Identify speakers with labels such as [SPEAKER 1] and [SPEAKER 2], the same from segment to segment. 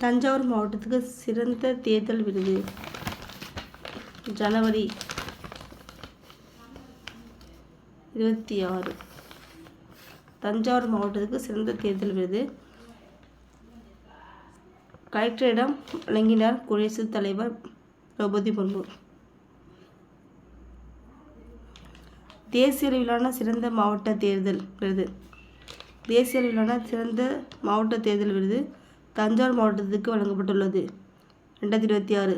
[SPEAKER 1] தஞ்சாவூர் மாவட்டத்துக்கு சிறந்த தேர்தல் விருது ஜனவரி 26. தஞ்சாவூர் மாவட்டத்துக்கு சிறந்த தேர்தல் விருது கலெக்டரிடம் வழங்கினார் குடியரசுத் தலைவர் திரௌபதி முர்மு. தேசிய அளவிலான சிறந்த மாவட்ட தேர்தல் விருது தேசிய அளவிலான சிறந்த மாவட்ட தேர்தல் விருது தஞ்சாவூர் மாவட்டத்துக்கு வழங்கப்பட்டுள்ளது 2026.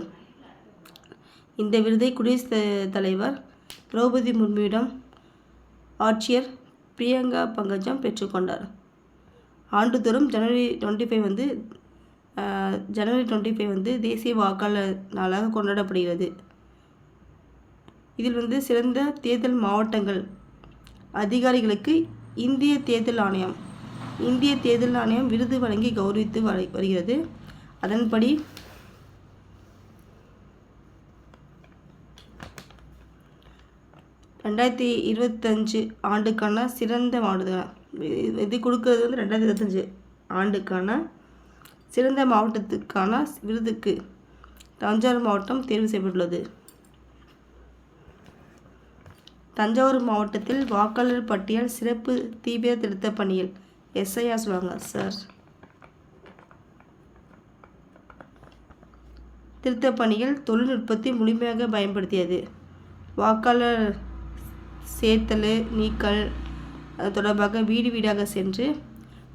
[SPEAKER 1] இந்த விருதை குடியரசுத் தலைவர் திரௌபதி முர்முவிடம் ஆட்சியர் பிரியங்கா பங்கஜம் பெற்றுக்கொண்டார். ஆண்டுதோறும் ஜனவரி 25 வந்து தேசிய வாக்காளர் நாளாக கொண்டாடப்படுகிறது. இதில் சிறந்த தேர்தல் மாவட்டங்கள் அதிகாரிகளுக்கு இந்திய தேர்தல் ஆணையம் விருது வழங்கி கௌரவித்து வருகிறது. அதன்படி ஆண்டுக்கான சிறந்த மாவட்டங்கள் இது கொடுக்கறது 2025 ஆண்டுக்கான சிறந்த மாவட்டத்துக்கான விருதுக்கு தஞ்சாவூர் மாவட்டம் தேர்வு செய்யப்பட்டுள்ளது. தஞ்சாவூர் மாவட்டத்தில் வாக்காளர் பட்டியல் சிறப்பு தீவிர திருத்த பணிகள் எஸ்ஐஆர் சொல்லுவாங்க சார். திருத்த பணிகள் தொழில்நுட்பத்தை முழுமையாக பயன்படுத்தியது. வாக்காளர் சேர்த்தல் நீக்கல் தொடர்பாக வீடு வீடாக சென்று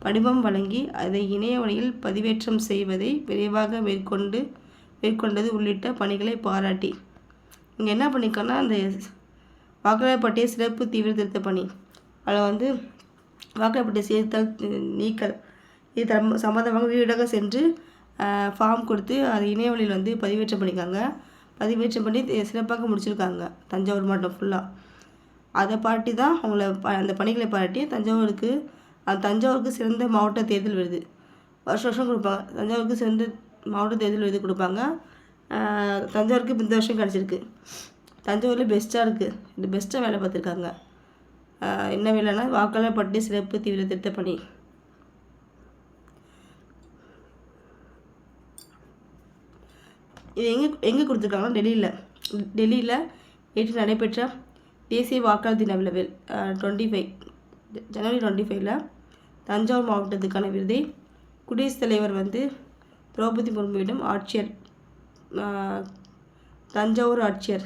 [SPEAKER 1] படிவம் வழங்கி அதை இணைய வழியில் பதிவேற்றம் செய்வதை விரைவாக மேற்கொண்டது உள்ளிட்ட பணிகளை பாராட்டி இங்கே என்ன பண்ணிக்கோன்னா அந்த வாக்காளர் பட்டியல் சிறப்பு தீவிர திருத்த பணி அதில் வாக்காளர் பட்டியல் சேர்த்தல் நீக்கல் இது சம்மந்தமாக வீடாக சென்று ஃபார்ம் கொடுத்து அதை இணைய வழியில் பதிவேற்றம் பண்ணியிருக்காங்க. பதிவேற்றம் பண்ணி சிறப்பாக முடிச்சிருக்காங்க தஞ்சாவூர் மாவட்டம் ஃபுல்லாக. அதை பாராட்டி தான் அவங்கள அந்த பணிகளை பாராட்டி தஞ்சாவூருக்கு சிறந்த மாவட்ட தேர்தல் விருது வருஷம் கொடுப்பாங்க. தஞ்சாவூருக்கு சிறந்த மாவட்ட தேர்தல் விருது கொடுப்பாங்க. தஞ்சாவூருக்கு இந்த வருஷம் கிடச்சிருக்கு. தஞ்சாவூரில் பெஸ்ட்டாக இருக்குது. இது பெஸ்ட்டாக வேலை பார்த்துருக்காங்க. என்ன வேலைன்னா வாக்காளர் பட்டியல் சிறப்பு தீவிர திருத்த பணி. இது எங்கே கொடுத்துருக்காங்கன்னா டெல்லியில் நேற்று நடைபெற்ற தேசிய வாக்காளர் தின விழாவில் ஜனவரி 25 தஞ்சாவூர் மாவட்டத்துக்கான விருதை குடியரசுத் தலைவர் திரௌபதி முர்முவிடம் தஞ்சாவூர் ஆட்சியர்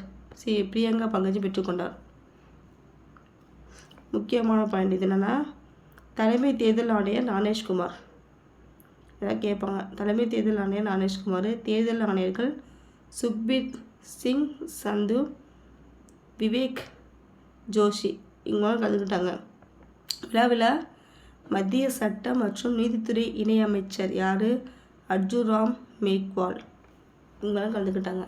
[SPEAKER 1] பிரியங்கா பங்கஜம் பெற்றுக்கொண்டார். முக்கியமான பாயிண்ட் இது என்னென்னா தலைமை தேர்தல் ஆணையர் ஞானேஷ்குமார் இதான் கேட்பாங்க. தலைமை தேர்தல் ஆணையர் ஞானேஷ்குமார், தேர்தல் ஆணையர்கள் சுக்பீர் சிங் சந்து, விவேக் ஜோஷி இவங்களாம் கலந்துக்கிட்டாங்க. விழாவில் மத்திய சட்டம் மற்றும் நீதித்துறை இணையமைச்சர் அர்ஜுன் ராம் மேக்வால் இவங்களாம் கலந்துக்கிட்டாங்க.